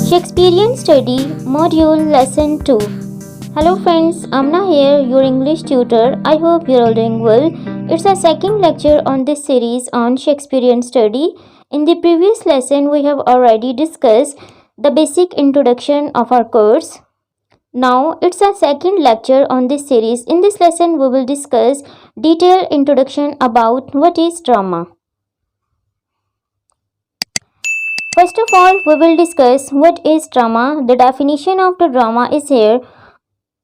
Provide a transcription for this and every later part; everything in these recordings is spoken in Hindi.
Shakespearean Study Module Lesson 2. Hello friends, Amna here, your English tutor. I hope you're all doing well. It's our second lecture on this series on Shakespearean Study. In the previous lesson, we have already discussed the basic introduction of our course. Now, it's our second lecture on this series. In this lesson, we will discuss detailed introduction about what is drama. First of all, we will discuss what is drama. The definition of the drama is here.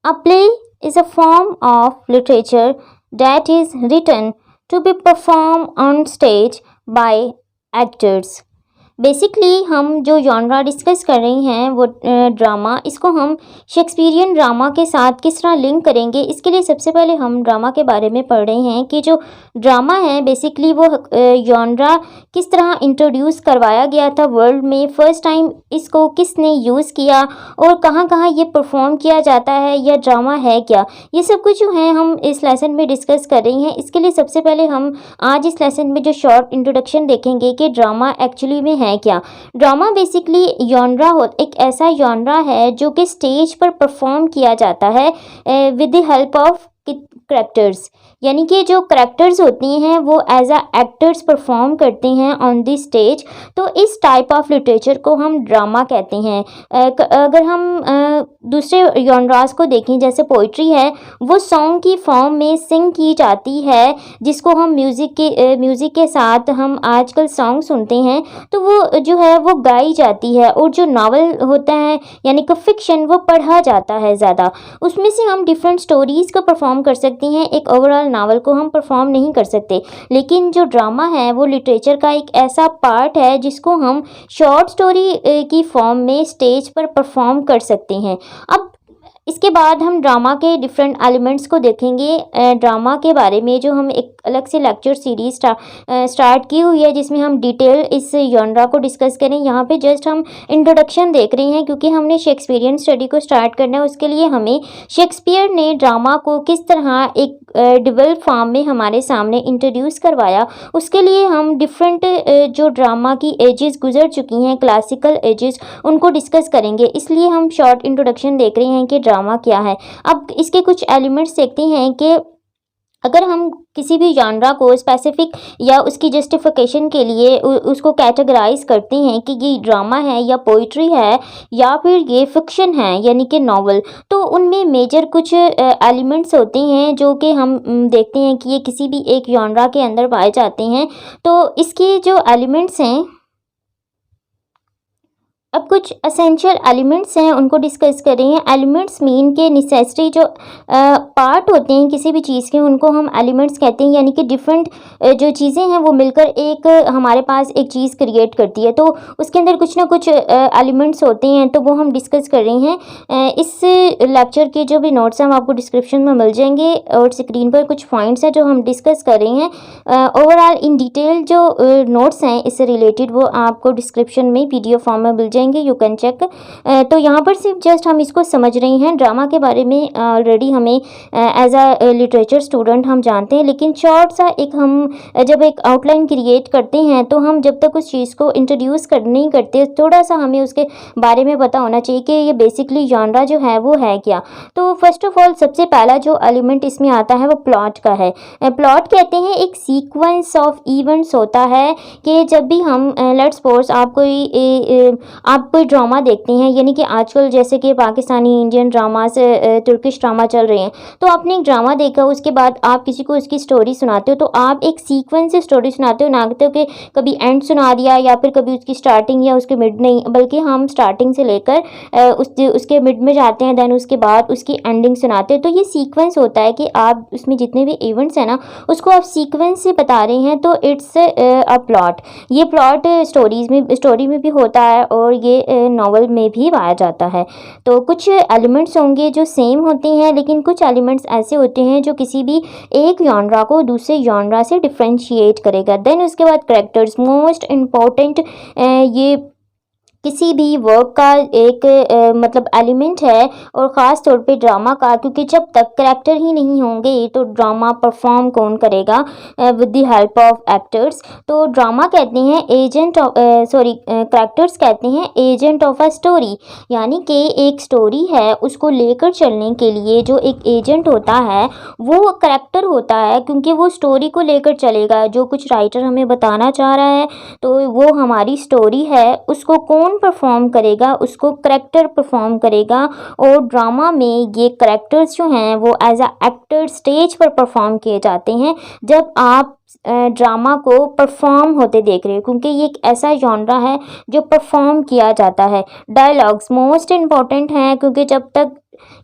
A play is a form of literature that is written to be performed on stage by actors. Basically हम जो जॉनरा डिस्कस कर रहे हैं वो ड्रामा, इसको हम शेक्सपियरियन ड्रामा के साथ किस तरह लिंक करेंगे, इसके लिए सबसे पहले हम ड्रामा के बारे में पढ़ रहे हैं कि जो ड्रामा है बेसिकली वो जॉनरा किस तरह इंट्रोड्यूस करवाया गया था वर्ल्ड में, फर्स्ट टाइम इसको किसने यूज़ किया और कहाँ कहाँ ये परफॉर्म किया जाता है, या ड्रामा है क्या, ये सब कुछ जो है हम इस लेसन में डिस्कस कर रही हैं। इसके लिए सबसे पहले हम आज इस लेसन में जो शॉर्ट इंट्रोडक्शन देखेंगे कि ड्रामा एक्चुअली में है क्या। ड्रामा बेसिकली जॉनरा एक ऐसा जॉनरा है जो कि स्टेज पर परफॉर्म किया जाता है with the help of characters, यानी कि जो करेक्टर्स होती हैं वो एज अ एक्टर्स परफॉर्म करते हैं ऑन द स्टेज। तो इस टाइप ऑफ लिटरेचर को हम ड्रामा कहते हैं। अगर हम दूसरे जॉनरास को देखें, जैसे पोइट्री है वो सॉन्ग की फॉर्म में सिंग की जाती है, जिसको हम म्यूज़िक के साथ हम आजकल सॉन्ग सुनते हैं, तो वो जो है वो गाई जाती है। और जो नावल होता है यानी कि फिक्शन, वो पढ़ा जाता है ज़्यादा। उसमें से हम डिफरेंट स्टोरीज़ को परफॉर्म कर सकते हैं, एक ओवरऑल नावल को हम परफॉर्म नहीं कर सकते। लेकिन जो ड्रामा है वो लिटरेचर का एक ऐसा पार्ट है जिसको हम शॉर्ट स्टोरी की फॉर्म में स्टेज पर परफॉर्म कर सकते हैं। अब इसके बाद हम ड्रामा के डिफरेंट एलिमेंट्स को देखेंगे। ड्रामा के बारे में जो हम एक अलग से लेक्चर सीरीज स्टार्ट की हुई है जिसमें हम डिटेल इस जॉनरा को डिस्कस करें। यहाँ पे जस्ट हम इंट्रोडक्शन देख रहे हैं क्योंकि हमने शेक्सपियरियन स्टडी को स्टार्ट करना है। उसके लिए हमें शेक्सपियर ने ड्रामा को किस तरह एक डेवलप फॉर्म में हमारे सामने इंट्रोड्यूस करवाया, उसके लिए हम डिफरेंट जो ड्रामा की एजेस गुजर चुकी हैं, क्लासिकल एजेस, उनको डिस्कस करेंगे। इसलिए हम शॉर्ट इंट्रोडक्शन देख रहे हैं कि ड्रामा क्या है। अब इसके कुछ एलिमेंट्स देखते हैं कि अगर हम किसी भी जॉनरा को स्पेसिफिक या उसकी जस्टिफिकेशन के लिए उसको कैटेगराइज करते हैं कि ये ड्रामा है या पोइट्री है या फिर ये फिक्शन है यानी कि नॉवल, तो उनमें मेजर कुछ एलिमेंट्स होते हैं जो कि हम देखते हैं कि ये किसी भी एक जॉनरा के अंदर पाए जाते हैं। तो इसके जो एलिमेंट्स हैं, अब कुछ असेंशियल एलिमेंट्स हैं उनको डिस्कस कर रहे हैं। एलिमेंट्स मीन के नेसेसरी जो पार्ट होते हैं किसी भी चीज़ के, उनको हम एलिमेंट्स कहते हैं, यानी कि डिफरेंट जो चीज़ें हैं वो मिलकर एक हमारे पास एक चीज़ क्रिएट करती है। तो उसके अंदर कुछ ना कुछ एलिमेंट्स होते हैं, तो वो हम डिस्कस कर रहे हैं। इस लेक्चर के जो भी नोट्स हैं वो आपको डिस्क्रिप्शन में मिल जाएंगे और स्क्रीन पर कुछ पॉइंट्स हैं जो हम डिस्कस कर रहे हैं। ओवरऑल इन डिटेल जो नोट्स हैं इससे रिलेटेड वो आपको डिस्क्रिप्शन में PDF फॉर्म में मिल जाएंगे, यू कैन चेक। तो यहाँ पर सिर्फ जस्ट हम इसको समझ रहे हैं। ड्रामा के बारे में ऑलरेडी हमें एज अ लिटरेचर स्टूडेंट हम जानते हैं, लेकिन शॉर्ट सा एक हम जब एक आउटलाइन क्रिएट करते हैं तो हम जब तक उस चीज़ को इंट्रोड्यूस नहीं करते, थोड़ा सा हमें उसके बारे में पता होना चाहिए कि ये बेसिकली जॉनरा जो है वो है क्या। तो फर्स्ट ऑफ ऑल सबसे पहला जो एलिमेंट इसमें आता है वो प्लॉट का है। प्लॉट कहते हैं एक सीक्वेंस ऑफ इवेंट्स होता है कि जब भी हम लेट्स सपोज आप कोई ड्रामा देखते हैं, यानी कि आजकल जैसे कि पाकिस्तानी इंडियन ड्रामा से तुर्किश ड्रामा चल रहे हैं, तो आपने एक ड्रामा देखा, उसके बाद आप किसी को उसकी स्टोरी सुनाते हो, तो आप एक सीक्वेंस से स्टोरी सुनाते हो, ना कहते हो कि कभी एंड सुना दिया या फिर कभी उसकी स्टार्टिंग या उसके मिड, नहीं, बल्कि हम स्टार्टिंग से लेकर उसके मिड में जाते हैं, देन उसके बाद उसकी एंडिंग सुनाते हैं। तो ये सीक्वेंस होता है कि आप उसमें जितने भी इवेंट्स हैं ना उसको आप सीक्वेंस से बता रहे हैं, तो इट्स अ प्लॉट। ये प्लॉट स्टोरी में भी होता है और ये नॉवल में भी पाया जाता है। तो कुछ एलिमेंट्स होंगे जो सेम होते हैं, लेकिन कुछ एलिमेंट्स ऐसे होते हैं जो किसी भी एक जॉनरा को दूसरे जॉनरा से डिफ्रेंशिएट करेगा। देन उसके बाद कैरेक्टर्स, मोस्ट इम्पॉर्टेंट ये किसी भी वर्क का एक मतलब एलिमेंट है, और ख़ास तौर पे ड्रामा का, क्योंकि जब तक करैक्टर ही नहीं होंगे तो ड्रामा परफॉर्म कौन करेगा with the help of actors. तो ड्रामा कहते हैं एजेंट ऑफ करैक्टर्स कहते हैं एजेंट ऑफ अ स्टोरी, यानी कि एक स्टोरी है उसको लेकर चलने के लिए जो एक एजेंट होता है वो करैक्टर होता है, क्योंकि वो स्टोरी को लेकर चलेगा। जो कुछ राइटर हमें बताना चाह रहा है तो वो हमारी स्टोरी है, उसको कौन परफॉर्म करेगा, उसको करैक्टर परफॉर्म करेगा। और ड्रामा में ये करैक्टर्स जो हैं वो एज अ एक्टर स्टेज पर परफॉर्म किए जाते हैं जब आप ड्रामा को परफॉर्म होते देख रहे हो, क्योंकि ये एक ऐसा जॉनरा है जो परफॉर्म किया जाता है। डायलॉग्स मोस्ट इम्पॉर्टेंट हैं, क्योंकि जब तक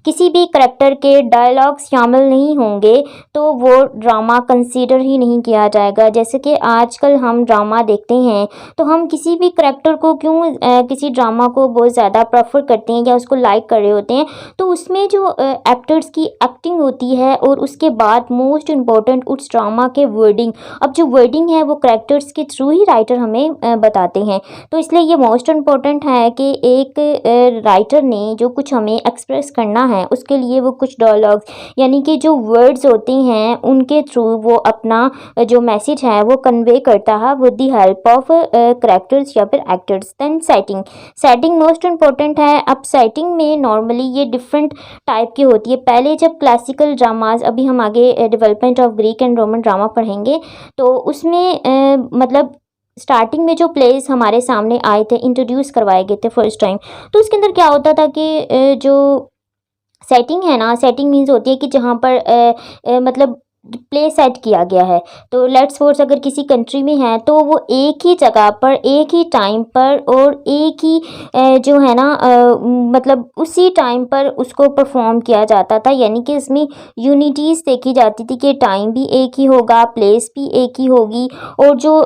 किसी भी करैक्टर के डायलॉग्स शामिल नहीं होंगे तो वो ड्रामा कंसीडर ही नहीं किया जाएगा। जैसे कि आजकल हम ड्रामा देखते हैं तो हम किसी भी करैक्टर को क्यों किसी ड्रामा को बहुत ज़्यादा प्रेफर करते हैं या उसको लाइक कर रहे होते हैं, तो उसमें जो एक्टर्स की एक्टिंग होती है और उसके बाद मोस्ट इम्पॉर्टेंट उस ड्रामा के वर्डिंग। अब जो वर्डिंग है वो करैक्टर्स के थ्रू ही राइटर हमें बताते हैं, तो इसलिए ये मोस्ट इम्पॉर्टेंट है कि एक राइटर ने जो कुछ हमें एक्सप्रेस करना है उसके लिए वो कुछ डायलॉग्स यानी कि जो वर्ड्स होते हैं उनके थ्रू वो अपना जो मैसेज है वो कन्वे करता है with the help of characters या फिर actors. Then setting most important है। अब सेटिंग में नॉर्मली ये डिफरेंट टाइप की होती है। पहले जब क्लासिकल ड्रामाज, अभी हम आगे development of Greek and Roman drama पढ़ेंगे, तो उसमें मतलब स्टार्टिंग में जो प्लेस हमारे सामने आए थे, इंट्रोड्यूस करवाए गए थे फर्स्ट टाइम, तो उसके अंदर क्या होता था कि जो सेटिंग है ना, सेटिंग मीन्स होती है कि जहाँ पर मतलब प्ले सेट किया गया है। तो लेट्स सपोज अगर किसी कंट्री में है तो वो एक ही जगह पर एक ही टाइम पर और एक ही जो है ना मतलब उसी टाइम पर उसको परफॉर्म किया जाता था, यानी कि इसमें यूनिटीज़ देखी जाती थी कि टाइम भी एक ही होगा, प्लेस भी एक ही होगी, और जो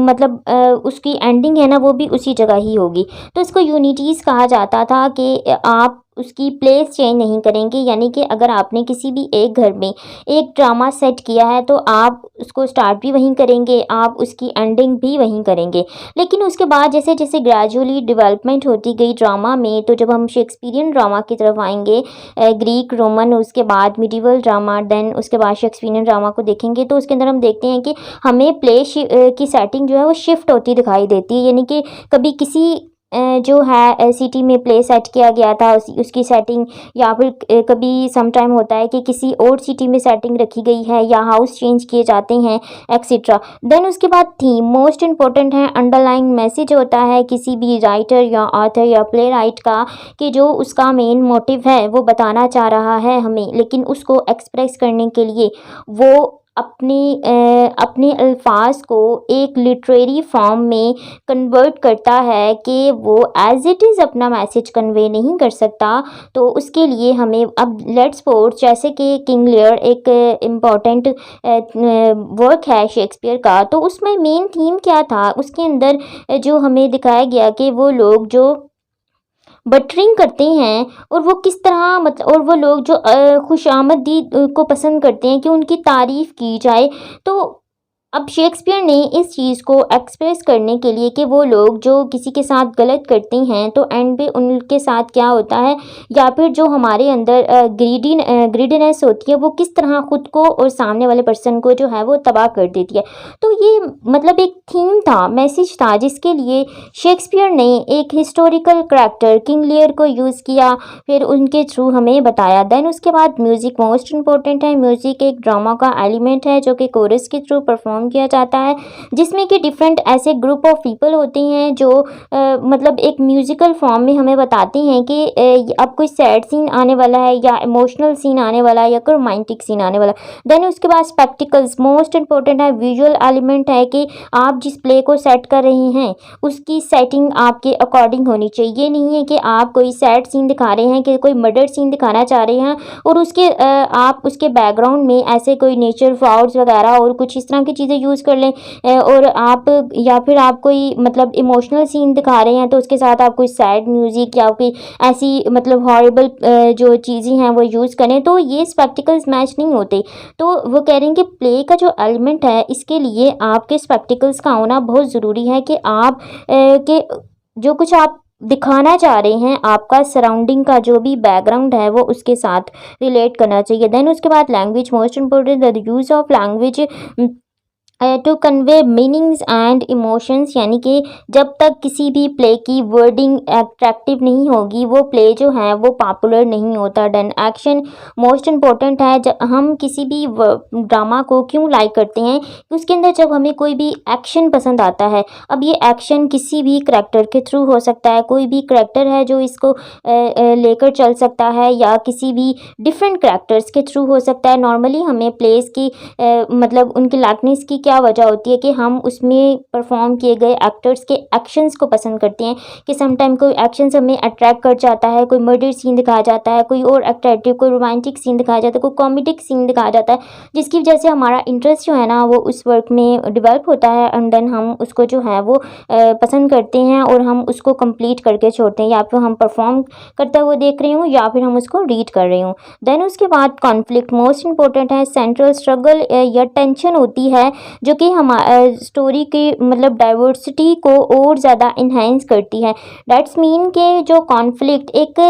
मतलब उसकी एंडिंग है ना वो भी उसी जगह ही होगी। तो इसको यूनिटीज़ कहा जाता था कि आप उसकी प्लेस चेंज नहीं करेंगे, यानी कि अगर आपने किसी भी एक घर में एक ड्रामा सेट किया है तो आप उसको स्टार्ट भी वहीं करेंगे, आप उसकी एंडिंग भी वहीं करेंगे। लेकिन उसके बाद जैसे जैसे ग्रेजुअली डेवलपमेंट होती गई ड्रामा में, तो जब हम शेक्सपियरियन ड्रामा की तरफ आएंगे, ग्रीक रोमन, उसके बाद मिडिवल ड्रामा, देन उसके बाद शेक्सपियरियन ड्रामा को देखेंगे, तो उसके अंदर हम देखते हैं कि हमें प्ले की सेटिंग जो है वो शिफ्ट होती दिखाई देती है। यानी कि कभी किसी जो है सिटी में प्ले सेट किया गया था उसकी सेटिंग, या फिर कभी सम टाइम होता है कि किसी और सिटी में सेटिंग रखी गई है या हाउस चेंज किए जाते हैं एक्सेट्रा। देन उसके बाद थीम मोस्ट इम्पोर्टेंट है। अंडरलाइंग मैसेज होता है किसी भी राइटर या ऑथर या प्ले राइट का, कि जो उसका मेन मोटिव है वो बताना चाह रहा है हमें, लेकिन उसको एक्सप्रेस करने के लिए वो अपने अल्फाज को एक लिटरेरी फॉर्म में कन्वर्ट करता है कि वो एज इट इज़ अपना मैसेज कन्वे नहीं कर सकता। तो उसके लिए हमें अब लेट्स सपोज जैसे कि किंग लियर एक इम्पॉर्टेंट वर्क है शेक्सपियर का, तो उसमें मेन थीम क्या था, उसके अंदर जो हमें दिखाया गया कि वो लोग जो बटरिंग करते हैं और वो किस तरह मतलब, और वो लोग जो खुशामदीद को पसंद करते हैं कि उनकी तारीफ़ की जाए। तो अब शेक्सपियर ने इस चीज़ को एक्सप्रेस करने के लिए कि वो लोग जो किसी के साथ गलत करते हैं तो एंड पे उनके साथ क्या होता है, या फिर जो हमारे अंदर ग्रीडीनेस होती है वो किस तरह ख़ुद को और सामने वाले पर्सन को जो है वो तबाह कर देती है। तो ये मतलब एक थीम था, मैसेज था, जिसके लिए शेक्सपियर ने एक हिस्टोरिकल करैक्टर किंग लियर को यूज़ किया, फिर उनके थ्रू हमें बताया। देन उसके बाद म्यूज़िक मोस्ट इम्पॉर्टेंट है। म्यूज़िक एक ड्रामा का एलिमेंट है जो कि कोरस के थ्रू परफॉर्म किया जाता है, जिसमें कि डिफरेंट ऐसे ग्रुप ऑफ पीपल होते हैं जो मतलब एक म्यूजिकल फॉर्म में हमें बताते हैं कि अब कोई सैड सीन आने वाला है या इमोशनल सीन आने वाला है या कोई रोमांटिक सीन आने वाला है। देन उसके बाद स्पेक्टिकल्स मोस्ट इंपॉर्टेंट है। विजुअल एलिमेंट है कि आप जिस प्ले को सेट कर रहे हैं उसकी सेटिंग आपके अकॉर्डिंग होनी चाहिए। ये नहीं है कि आप कोई सैड सीन दिखा रहे हैं, कि कोई मर्डर सीन दिखाना चाह रहे हैं और उसके आप उसके बैकग्राउंड में ऐसे कोई नेचर फ्लावर्स वगैरह और कुछ इस तरह की चीज़ें यूज़ कर लें, और आप या फिर आप कोई मतलब इमोशनल सीन दिखा रहे हैं तो उसके साथ आप कोई सैड म्यूज़िक या कोई ऐसी मतलब हॉरिबल जो चीज़ें हैं वो यूज़ करें, तो ये स्पेक्टिकल्स मैच नहीं होते। तो वो कह रहे हैं कि प्ले का जो एलिमेंट है इसके लिए आपके स्पेक्टिकल्स का होना बहुत ज़रूरी है, कि आप के जो कुछ आप दिखाना चाह रहे हैं आपका सराउंडिंग का जो भी बैकग्राउंड है वो उसके साथ रिलेट करना चाहिए। देन उसके बाद language, most important the use of language to convey meanings and emotions, यानी कि जब तक किसी भी प्ले की वर्डिंग अट्रैक्टिव नहीं होगी वो प्ले जो है वो पॉपुलर नहीं होता। देन एक्शन मोस्ट इम्पोर्टेंट है। जब हम किसी भी ड्रामा को क्यों लाइक करते हैं, उसके अंदर जब हमें कोई भी एक्शन पसंद आता है। अब ये एक्शन किसी भी करैक्टर के थ्रू हो सकता है, कोई भी करैक्टर है जो इसको लेकर चल सकता है, या किसी भी डिफरेंट करैक्टर्स के थ्रू हो सकता है। नॉर्मली हमें प्लेस की मतलब उनकी लाइकनेस की क्या वजह होती है कि हम उसमें परफॉर्म किए गए एक्टर्स के एक्शंस को पसंद करते हैं, कि समटाइम कोई एक्शंस हमें अट्रैक्ट कर जाता है, कोई मर्डर सीन दिखाया जाता है, कोई और अट्रैक्टिव, कोई रोमांटिक सीन दिखाया जाता है, कोई कॉमेडिक सीन दिखाया जाता है, जिसकी वजह से हमारा इंटरेस्ट जो है ना वो उस वर्क में डेवलप होता है, एंड देन हम उसको जो है वो पसंद करते हैं और हम उसको कंप्लीट करके छोड़ते हैं, या फिर हम परफॉर्म करते हुए देख रहे हूँ या फिर हम उसको रीड कर रहे हूँ। देन उसके बाद कॉन्फ्लिक्ट मोस्ट इंपॉर्टेंट है। सेंट्रल स्ट्रगल या टेंशन होती है जो कि हम स्टोरी की मतलब डाइवर्सिटी को और ज़्यादा इन्हेंस करती है। दैट्स मीन के जो कॉन्फ्लिक्ट एक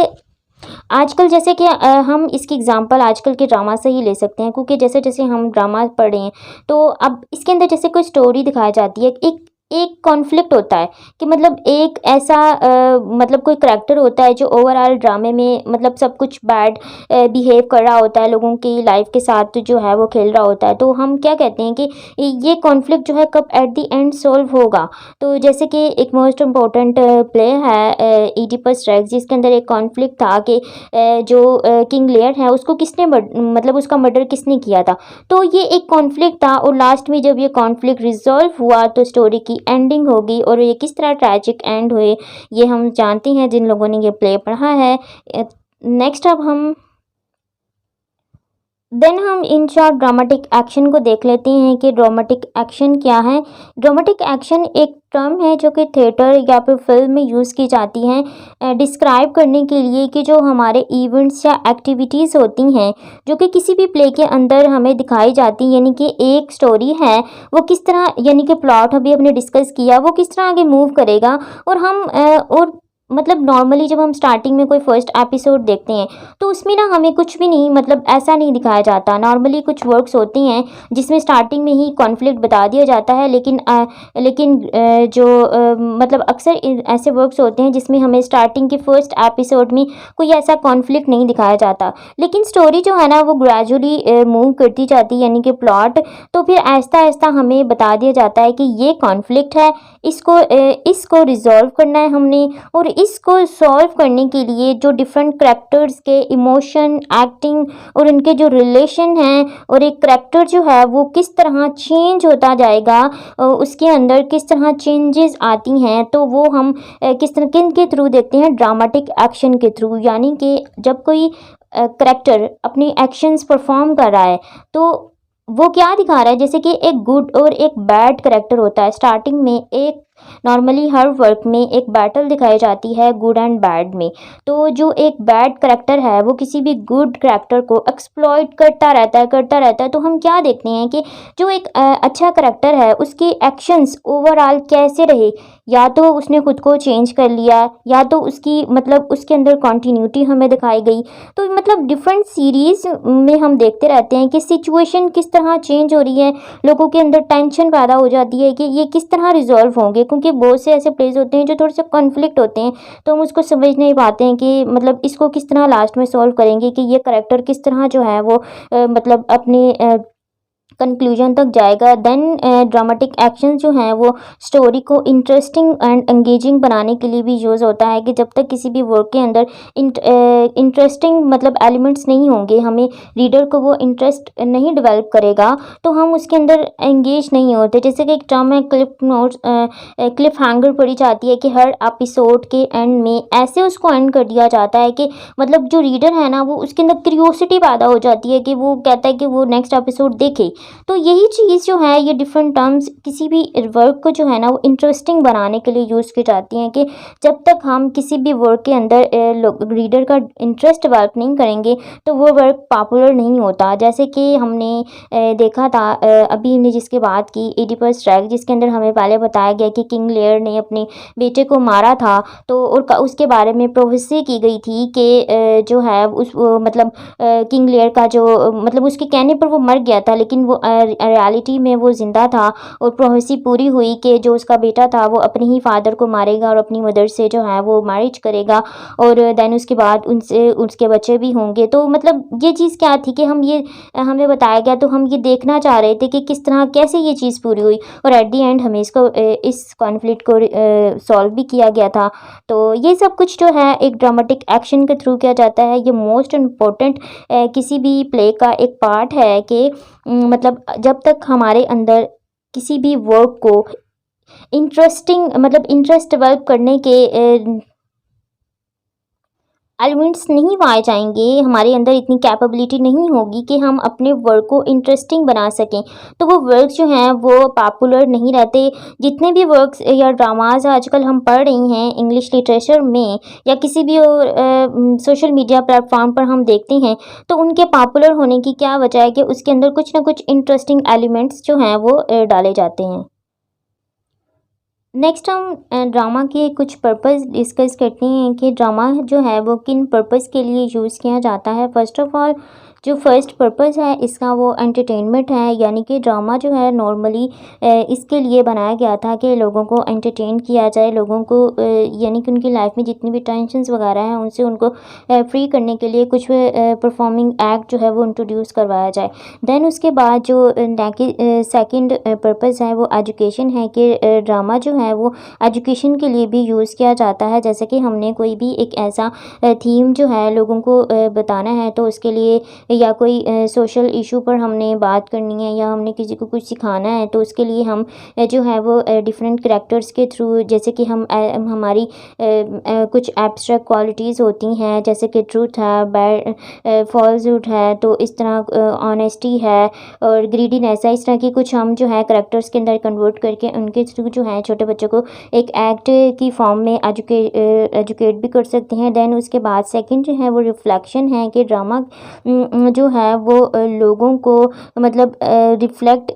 आजकल जैसे कि हम इसकी एग्जांपल आजकल के ड्रामा से ही ले सकते हैं, क्योंकि जैसे जैसे हम ड्रामा पढ़ रहे हैं तो अब इसके अंदर जैसे कोई स्टोरी दिखाई जाती है, एक कॉन्फ्लिक्ट होता है कि मतलब एक ऐसा मतलब कोई करैक्टर होता है जो ओवरऑल ड्रामे में मतलब सब कुछ बैड बिहेव कर रहा होता है, लोगों की लाइफ के साथ जो है वो खेल रहा होता है। तो हम क्या कहते हैं कि ये कॉन्फ्लिक्ट जो है कब एट द एंड सॉल्व होगा। तो जैसे कि एक मोस्ट इम्पोर्टेंट प्ले है इडिपस रेक्स, जिसके अंदर एक कॉन्फ्लिक्ट था कि जो किंग लेयर है उसको किसने मतलब उसका मर्डर किसने किया था। तो ये एक कॉन्फ्लिक्ट था और लास्ट में जब ये कॉन्फ्लिक्ट रिजॉल्व हुआ तो स्टोरी की एंडिंग होगी, और ये किस तरह ट्रैजिक एंड हुए ये हम जानते हैं जिन लोगों ने ये प्ले पढ़ा है। नेक्स्ट अब हम इन शॉर्ट ड्रामेटिक एक्शन को देख लेते हैं कि ड्रामेटिक एक्शन क्या है। ड्रामेटिक एक्शन एक टर्म है जो कि थिएटर या फिर फिल्म में यूज़ की जाती हैं डिस्क्राइब करने के लिए कि जो हमारे इवेंट्स या एक्टिविटीज़ होती हैं जो कि किसी भी प्ले के अंदर हमें दिखाई जाती हैं, यानी कि एक स्टोरी है वो किस तरह, यानी कि प्लॉट अभी हमने डिस्कस किया वो किस तरह आगे मूव करेगा। और हम और मतलब नॉर्मली जब हम स्टार्टिंग में कोई फर्स्ट एपिसोड देखते हैं तो उसमें ना हमें कुछ भी नहीं मतलब ऐसा नहीं दिखाया जाता। नॉर्मली कुछ वर्क्स होती हैं जिसमें स्टार्टिंग में ही कॉन्फ्लिक्ट बता दिया जाता है, लेकिन जो मतलब अक्सर ऐसे वर्क्स होते हैं जिसमें हमें स्टार्टिंग के फर्स्ट एपिसोड में कोई ऐसा कॉन्फ्लिक्ट नहीं दिखाया जाता, लेकिन स्टोरी जो है ना वो ग्रेजुअली मूव करती जाती है, यानी कि प्लॉट। तो फिर आहिस्ता आहिस्ता हमें बता दिया जाता है कि ये कॉन्फ्लिक्ट है, इसको रिजॉल्व करना है हमने, और इसको सॉल्व करने के लिए जो डिफरेंट करैक्टर्स के इमोशन, एक्टिंग और उनके जो रिलेशन हैं, और एक करैक्टर जो है वो किस तरह चेंज होता जाएगा, उसके अंदर किस तरह चेंजेस आती हैं, तो वो हम किस तरह किन के थ्रू देखते हैं, ड्रामेटिक एक्शन के थ्रू। यानी कि जब कोई करैक्टर अपनी एक्शंस परफॉर्म कर रहा है तो वो क्या दिखा रहा है, जैसे कि एक गुड और एक बैड करैक्टर होता है। स्टार्टिंग में एक नॉर्मली हर वर्क में एक बैटल दिखाई जाती है गुड एंड बैड में। तो जो एक बैड करैक्टर है वो किसी भी गुड करैक्टर को एक्सप्लॉइट करता रहता है। तो हम क्या देखते हैं कि जो एक अच्छा करैक्टर है उसके एक्शंस ओवरऑल कैसे रहे, या तो उसने खुद को चेंज कर लिया, या तो उसकी मतलब उसके अंदर कॉन्टीन्यूटी हमें दिखाई गई। तो मतलब डिफरेंट सीरीज़ में हम देखते रहते हैं कि सिचुएशन किस तरह चेंज हो रही है, लोगों के अंदर टेंशन पैदा हो जाती है कि ये किस तरह रिजॉल्व होंगे, क्योंकि बहुत से ऐसे प्लेस होते हैं जो थोड़े से कॉन्फ्लिक्ट होते हैं, तो हम उसको समझ नहीं पाते हैं कि मतलब इसको किस तरह लास्ट में सॉल्व करेंगे, कि ये करेक्टर किस तरह जो है वो मतलब अपने कंक्लूजन तक जाएगा। देन ड्रामेटिक एक्शन जो हैं वो स्टोरी को इंटरेस्टिंग एंड एंगेजिंग बनाने के लिए भी यूज़ होता है, कि जब तक किसी भी वर्क के अंदर इंटरेस्टिंग मतलब एलिमेंट्स नहीं होंगे, हमें रीडर को वो इंटरेस्ट नहीं डेवलप करेगा, तो हम उसके अंदर एंगेज नहीं होते। जैसे कि एक टर्म है क्लिफ हैंगर पड़ी जाती है, कि हर एपिसोड के एंड में ऐसे उसको एंड कर दिया जाता है कि मतलब जो रीडर है ना वो उसके अंदर क्यूरियोसिटी पैदा हो जाती है, कि वो कहता है कि वो नेक्स्ट एपिसोड देखे। तो यही चीज़ जो है ये डिफरेंट टर्म्स किसी भी वर्क को जो है ना वो इंटरेस्टिंग बनाने के लिए यूज़ की जाती हैं कि जब तक हम किसी भी वर्क के अंदर रीडर का इंटरेस्ट डेवलप नहीं करेंगे तो वो वर्क पॉपुलर नहीं होता। जैसे कि हमने देखा था, अभी हमने जिसकी बात की एडिपस स्ट्राइक, जिसके अंदर हमें पहले बताया गया कि किंग लेयर ने अपने बेटे को मारा था, तो उसके बारे में प्रोफेसी की गई थी कि जो है मतलब किंग लेयर का जो मतलब उसके कहने पर वो मर गया था, लेकिन वो रियलिटी में वो ज़िंदा था और प्रोफेसी पूरी हुई कि जो उसका बेटा था वो अपने ही फादर को मारेगा और अपनी मदर से जो है वो मैरिज करेगा और देन उसके बाद उनसे उसके बच्चे भी होंगे। तो मतलब ये चीज़ क्या थी कि हमें बताया गया, तो हम ये देखना चाह रहे थे कि किस तरह कैसे ये चीज़ पूरी हुई और एट दी एंड हमें इसको इस कॉन्फ्लिक्ट को सॉल्व भी किया गया था। तो ये सब कुछ जो है एक ड्रामेटिक एक्शन के थ्रू किया जाता है। ये मोस्ट इम्पोर्टेंट किसी भी प्ले का एक पार्ट है कि मतलब जब तक हमारे अंदर किसी भी वर्क को इंटरेस्ट डेवलप करने के एलिमेंट्स नहीं पाए जाएंगे, हमारे अंदर इतनी कैपेबिलिटी नहीं होगी कि हम अपने वर्क को इंटरेस्टिंग बना सकें, तो वो वर्क जो हैं वो पॉपुलर नहीं रहते। जितने भी वर्क्स या ड्रामाज आजकल हम पढ़ रही हैं इंग्लिश लिटरेचर में या किसी भी और सोशल मीडिया प्लेटफॉर्म पर हम देखते हैं, तो उनके पॉपुलर होने की क्या वजह है कि उसके अंदर कुछ ना कुछ इंटरेस्टिंग एलिमेंट्स जो हैं वो डाले जाते हैं। नेक्स्ट हम ड्रामा के कुछ पर्पस डिस्कस करते हैं कि ड्रामा जो है वो किन पर्पस के लिए यूज़ किया जाता है। फर्स्ट ऑफ ऑल जो फर्स्ट पर्पस है इसका वो एंटरटेनमेंट है, यानी कि ड्रामा जो है नॉर्मली इसके लिए बनाया गया था कि लोगों को एंटरटेन किया जाए, लोगों को यानी कि उनकी लाइफ में जितनी भी टेंशन्स वगैरह हैं उनसे उनको फ्री करने के लिए कुछ परफॉर्मिंग एक्ट जो है वो इंट्रोड्यूस करवाया जाए। देन उसके बाद जो सेकंड पर्पस है वो एजुकेशन है कि ड्रामा जो है वो एजुकेशन के लिए भी यूज़ किया जाता है। जैसे कि हमने कोई भी एक ऐसा थीम जो है लोगों को बताना है, तो उसके लिए या कोई सोशल इशू पर हमने बात करनी है या हमने किसी को कुछ सिखाना है, तो उसके लिए हम जो है वो डिफरेंट कैरेक्टर्स के थ्रू, जैसे कि हमारी कुछ एब्स्ट्रैक्ट क्वालिटीज़ होती हैं जैसे कि ट्रूथ है, बैड फॉल्सहुड है, तो इस तरह ऑनेस्टी है और ग्रीडीनेस है, इस तरह की कुछ हम जो है कैरेक्टर्स के अंदर कन्वर्ट करके उनके थ्रू जो है छोटे बच्चों को एक एक्ट की फॉर्म में एजुकेट भी कर सकते हैं। देन उसके बाद सेकंड जो है वो रिफ्लेक्शन है कि ड्रामा जो है वो लोगों को मतलब रिफ्लेक्ट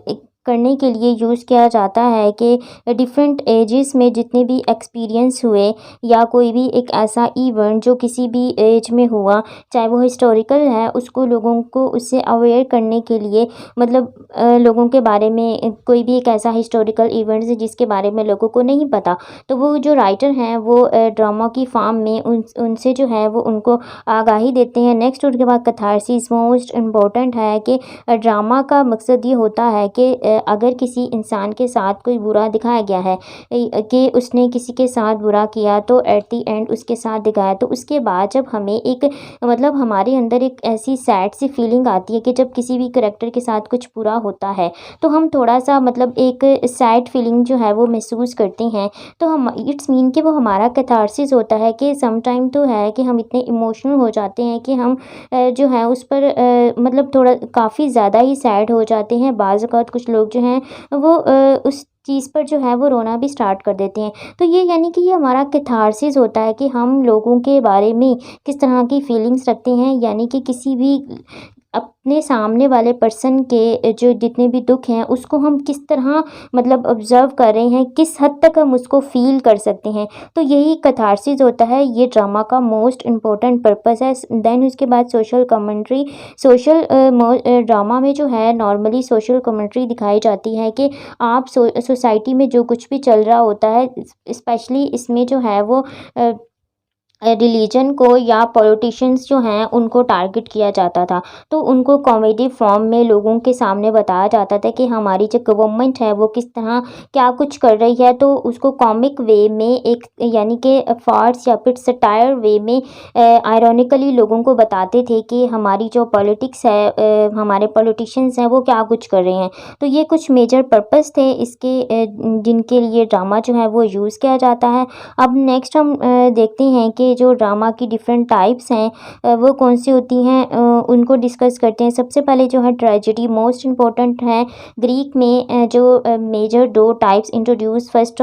करने के लिए यूज़ किया जाता है कि डिफरेंट एजेस में जितने भी एक्सपीरियंस हुए या कोई भी एक ऐसा इवेंट जो किसी भी एज में हुआ, चाहे वो हिस्टोरिकल है, उसको लोगों को उससे अवेयर करने के लिए मतलब लोगों के बारे में कोई भी एक ऐसा हिस्टोरिकल इवेंट्स है जिसके बारे में लोगों को नहीं पता, तो वो जो राइटर हैं वो ड्रामा की फॉर्म में उनसे जो है वो उनको आगाही देते हैं। नेक्स्ट उसके बाद कैथारसिस मोस्ट इम्पोर्टेंट है कि ड्रामा का मकसद ये होता है कि अगर किसी इंसान के साथ कोई बुरा दिखाया गया है कि उसने किसी के साथ बुरा किया, तो एट द एंड उसके साथ दिखाया, तो उसके बाद जब हमें एक मतलब हमारे अंदर एक ऐसी सैड सी फीलिंग आती है कि जब किसी भी करेक्टर के साथ कुछ बुरा होता है तो हम थोड़ा सा मतलब एक सैड फीलिंग जो है वो महसूस करते हैं। तो हम इट्स मीन कि वो हमारा कैथारसिस होता है कि सम टाइम तो है कि हम इतने इमोशनल हो जाते हैं कि हम जो है उस पर मतलब थोड़ा काफ़ी ज़्यादा ही सैड हो जाते हैं। बाज़ औक़ात कुछ लोग जो हैं वो उस चीज़ पर जो है वो रोना भी स्टार्ट कर देते हैं। तो ये यानी कि ये हमारा कैथारसिस होता है कि हम लोगों के बारे में किस तरह की फीलिंग्स रखते हैं, यानी कि किसी भी अपने सामने वाले पर्सन के जो जितने भी दुख हैं उसको हम किस तरह मतलब ऑब्ज़र्व कर रहे हैं, किस हद तक हम उसको फ़ील कर सकते हैं। तो यही कैथारसिस होता है, ये ड्रामा का मोस्ट इम्पोर्टेंट पर्पस है। देन उसके बाद सोशल कमेंट्री, ड्रामा में जो है नॉर्मली सोशल कमेंट्री दिखाई जाती है कि आप सोसाइटी में जो कुछ भी चल रहा होता है, स्पेशली इसमें जो है वो रिलीजन को या पॉलिटिशियंस जो हैं उनको टारगेट किया जाता था, तो उनको कॉमेडी फॉर्म में लोगों के सामने बताया जाता था कि हमारी जो गवर्नमेंट है वो किस तरह क्या कुछ कर रही है, तो उसको कॉमिक वे में एक यानी कि फार्स या फिर सटायर वे में आयरॉनिकली लोगों को बताते थे कि हमारी जो पॉलिटिक्स है, हमारे पॉलिटिशियंस हैं वो क्या कुछ कर रहे हैं। तो ये कुछ मेजर पर्पस थे इसके जिनके लिए ड्रामा जो है वो यूज़ किया जाता है। अब नेक्स्ट हम देखते हैं कि के जो ड्रामा की डिफरेंट टाइप्स हैं वो कौन सी होती हैं उनको डिस्कस करते हैं। सबसे पहले जो है ट्रेजेडी मोस्ट इम्पोर्टेंट है। ग्रीक में जो मेजर दो टाइप्स इंट्रोड्यूस फर्स्ट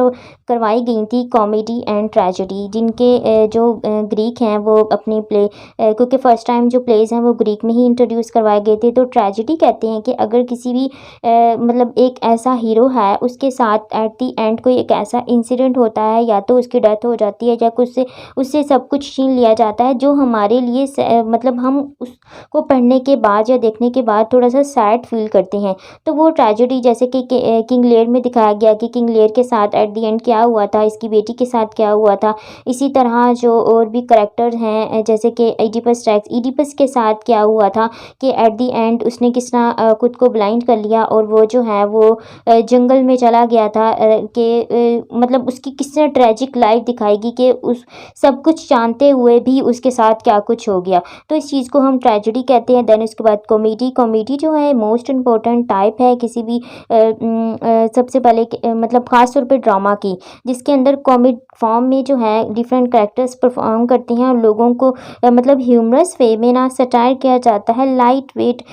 करवाई गई थी, कॉमेडी एंड ट्रेजेडी, जिनके जो ग्रीक हैं वो अपनी प्ले क्योंकि फ़र्स्ट टाइम जो प्लेज़ हैं वो ग्रीक में ही इंट्रोड्यूस करवाए गए थे। तो ट्रेजेडी कहते हैं कि अगर किसी भी मतलब एक ऐसा हीरो है, उसके साथ एट द एंड कोई एक ऐसा इंसिडेंट होता है, या तो उसकी डेथ हो जाती है या कुछ से उससे सब कुछ छीन लिया जाता है, जो हमारे लिए मतलब हम उसको पढ़ने के बाद या देखने के बाद थोड़ा सा सैड फील करते हैं। तो वो ट्रेजेडी, जैसे कि किंग लियर में दिखाया गया कि किंग लियर के साथ एट द एंड क्या हुआ था, इसकी बेटी के साथ क्या हुआ था। इसी तरह जो और भी करेक्टर हैं जैसे कि एडिपस टैक्स, एडिपस के साथ क्या हुआ था कि एट द एंड उसने किस तरह खुद को ब्लाइंड कर लिया और वो जो है वो जंगल में चला गया था कि मतलब उसकी किस तरह ट्रेजिक लाइफ दिखाएगी कि उस सब कुछ जानते हुए भी उसके साथ क्या कुछ हो गया। तो इस चीज़ को हम ट्रेजेडी कहते हैं। देन उसके बाद कॉमेडी, कॉमेडी जो है मोस्ट इम्पोर्टेंट टाइप है किसी भी सबसे पहले मतलब ख़ास तौर पे ड्रामा की, जिसके अंदर कॉमिक फॉर्म में जो है डिफरेंट कैरेक्टर्स परफॉर्म करते हैं और लोगों को मतलब ह्यूमरस वे में ना सटायर किया जाता है, लाइट वेट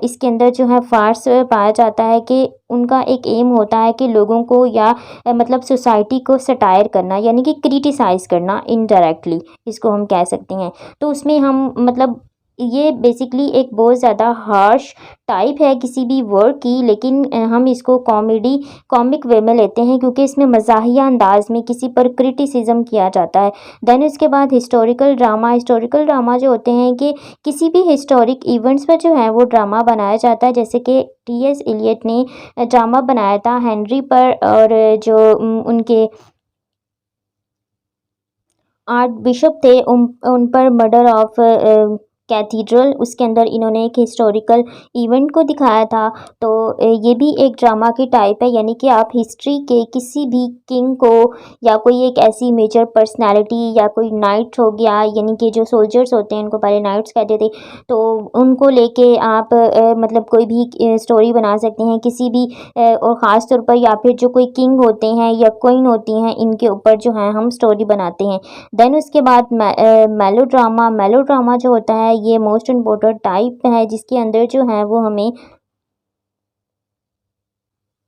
इसके अंदर जो है फार्स पाया जाता है कि उनका एक एम होता है कि लोगों को या मतलब सोसाइटी को सटायर करना, यानी कि क्रिटिसाइज़ करना इनडायरेक्टली, इसको हम कह सकते हैं। तो उसमें हम मतलब ये बेसिकली एक बहुत ज़्यादा हार्श टाइप है किसी भी वर्ड की, लेकिन हम इसको कॉमेडी कॉमिक वे में लेते हैं क्योंकि इसमें मज़ाहिया अंदाज में किसी पर क्रिटिसिज्म किया जाता है। देन इसके बाद हिस्टोरिकल ड्रामा, हिस्टोरिकल ड्रामा जो होते हैं कि किसी भी हिस्टोरिक इवेंट्स पर जो है वो ड्रामा बनाया जाता है, जैसे कि टी.एस. इलियट ने ड्रामा बनाया था हेनरी पर, और जो उनके आर्ट बिशप थे उन पर मर्डर ऑफ कैथीड्रल, उसके अंदर इन्होंने एक हिस्टोरिकल इवेंट को दिखाया था। तो ये भी एक ड्रामा की टाइप है, यानी कि आप हिस्ट्री के किसी भी किंग को या कोई एक ऐसी मेजर पर्सनालिटी या कोई नाइट हो गया, यानी कि जो सोल्जर्स होते हैं उनको पहले नाइट्स कहते थे, तो उनको लेके आप मतलब कोई भी स्टोरी बना सकते हैं किसी भी और ख़ास तौर पर, या फिर जो कोई किंग होते हैं या क्वीन होती हैं, इनके ऊपर जो है हम स्टोरी बनाते हैं। देन उसके बाद मेलोड्रामा, मेलोड्रामा जो होता है ये मोस्ट इम्पोर्टेंट टाइप है जिसके अंदर जो है वो हमें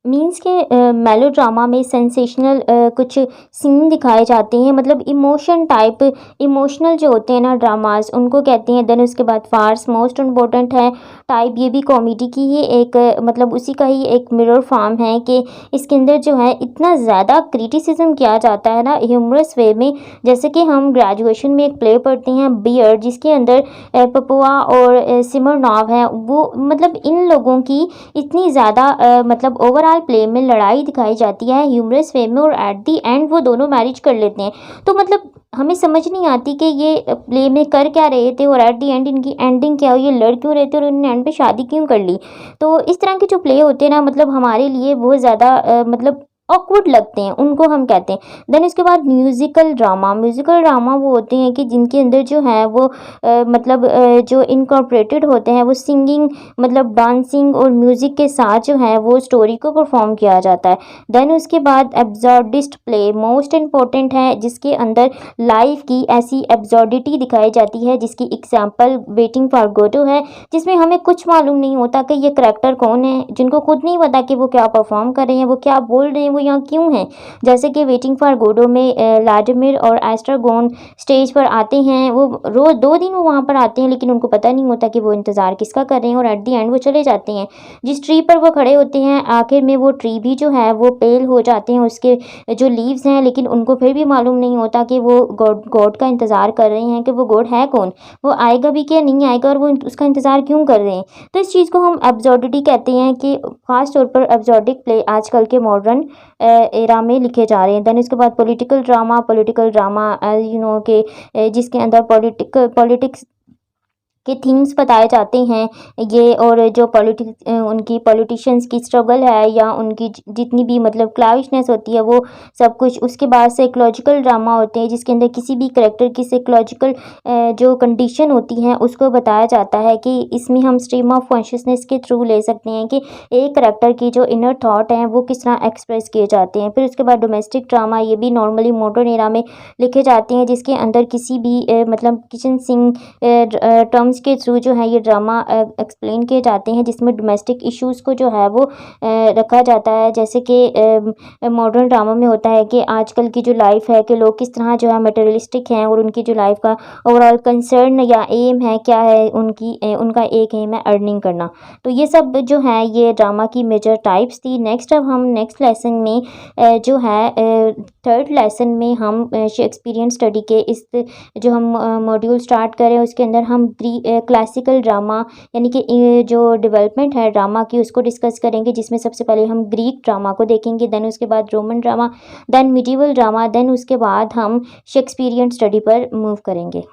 मीन्स के मेलोड्रामा में सेंसेशनल कुछ सीन दिखाए जाते हैं, मतलब इमोशन टाइप, इमोशनल जो होते हैं ना ड्रामास उनको कहते हैं। देन उसके बाद फार्स मोस्ट इम्पोर्टेंट है टाइप, ये भी कॉमेडी की ही एक मतलब उसी का ही एक मिरर फॉर्म है कि इसके अंदर जो है इतना ज़्यादा क्रिटिसिज्म किया जाता है ना ह्यूमरस वे में। जैसे कि हम ग्रेजुएशन में एक प्ले पढ़ते हैं बियर, जिसके अंदर पपुआ और सिमरनॉव है, वो मतलब इन लोगों की इतनी ज़्यादा मतलब ओवरऑल प्ले में लड़ाई दिखाई जाती है ह्यूमरस वे में, और एट दी एंड वो दोनों मैरिज कर लेते हैं। तो मतलब हमें समझ नहीं आती कि ये प्ले में कर क्या रहे थे और एट दी एंड इनकी एंडिंग क्या हुई, ये लड़ क्यों रहे थे और इन्होंने एंड पे शादी क्यों कर ली। तो इस तरह के जो प्ले होते हैं ना, मतलब हमारे लिए बहुत ज़्यादा मतलब ऑकवर्ड लगते हैं, उनको हम कहते हैं। देन इसके बाद म्यूज़िकल ड्रामा, म्यूज़िकल ड्रामा वो होते हैं कि जिनके अंदर जो है वो मतलब जो इनकॉर्पोरेटेड होते हैं वो सिंगिंग मतलब डांसिंग और म्यूज़िक के साथ जो है वो स्टोरी को परफॉर्म किया जाता है। देन उसके बाद एब्सर्डिस्ट प्ले मोस्ट इम्पोर्टेंट है, जिसके अंदर लाइफ की ऐसी एब्सर्डिटी दिखाई जाती है, जिसकी एग्जाम्पल वेटिंग फॉर गोडो है, जिसमें हमें कुछ मालूम नहीं होता कि ये करैक्टर कौन है, जिनको खुद नहीं पता कि वो क्या परफॉर्म कर रहे हैं, वो क्या बोल रहे हैं, वो यहाँ क्यों हैं। जैसे कि वेटिंग फॉर गोडो में व्लादिमीर और एस्ट्रागोन स्टेज पर आते हैं, वो रोज़ 2 दिन वो वहाँ पर आते हैं, लेकिन उनको पता नहीं होता कि वो इंतज़ार किसका कर रहे हैं, और एट दी एंड वो चले जाते हैं। जिस ट्री पर वो खड़े होते हैं आखिर में वो ट्री भी जो है वो पेल हो जाते हैं, उसके जो लीव्स हैं, लेकिन उनको फिर भी मालूम नहीं होता कि वो गॉड का इंतज़ार कर रहे हैं कि वो गॉड है कौन, वो आएगा भी क्या नहीं आएगा, और वो उसका इंतज़ार क्यों कर रहे हैं। तो इस चीज़ को हम एब्सर्डिटी कहते हैं कि ख़ास तौर पर एब्सर्डिक प्ले आजकल के मॉडर्न एरा में लिखे जा रहे हैं। देन इसके बाद political drama, political drama you know के जिसके अंदर पॉलिटिक्स के थीम्स बताए जाते हैं ये, और जो उनकी पॉलिटिशियंस की स्ट्रगल है या उनकी जितनी भी मतलब क्लाविशनेस होती है वो सब कुछ। उसके बाद साइकोलॉजिकल ड्रामा होते हैं जिसके अंदर किसी भी करेक्टर की साइकोलॉजिकल जो कंडीशन होती हैं उसको बताया जाता है कि इसमें हम स्ट्रीम ऑफ कॉन्शियसनेस के थ्रू ले सकते हैं कि एक करेक्टर की जो इनर थॉट हैं वो किस तरह एक्सप्रेस किए जाते हैं। फिर उसके बाद डोमेस्टिक ड्रामा, ये भी नॉर्मली मॉडर्न एरा में लिखे जाते हैं जिसके अंदर किसी भी मतलब किचन सिंग टर्म्स के थ्रू जो है ये ड्रामा एक्सप्लेन किए जाते हैं, जिसमें डोमेस्टिक इश्यूज़ को जो है वो रखा जाता है। जैसे कि मॉडर्न ड्रामा में होता है कि आजकल की जो लाइफ है कि लोग किस तरह जो है मटेरियलिस्टिक हैं और उनकी जो लाइफ का ओवरऑल कंसर्न या एम है क्या है, उनका एक एम है अर्निंग करना। तो ये सब जो है ये ड्रामा की मेजर टाइप्स थी। नेक्स्ट अब हम नेक्स्ट लेसन में जो है थर्ड लेसन में हम शेक्सपियरियन स्टडी के इस जो हम मॉड्यूल स्टार्ट करें उसके अंदर हम क्लासिकल ड्रामा यानी कि जो डेवलपमेंट है ड्रामा की उसको डिस्कस करेंगे, जिसमें सबसे पहले हम ग्रीक ड्रामा को देखेंगे, देन उसके बाद Roman drama, then medieval drama, then उसके बाद हम शेक्सपियरियन स्टडी पर मूव करेंगे।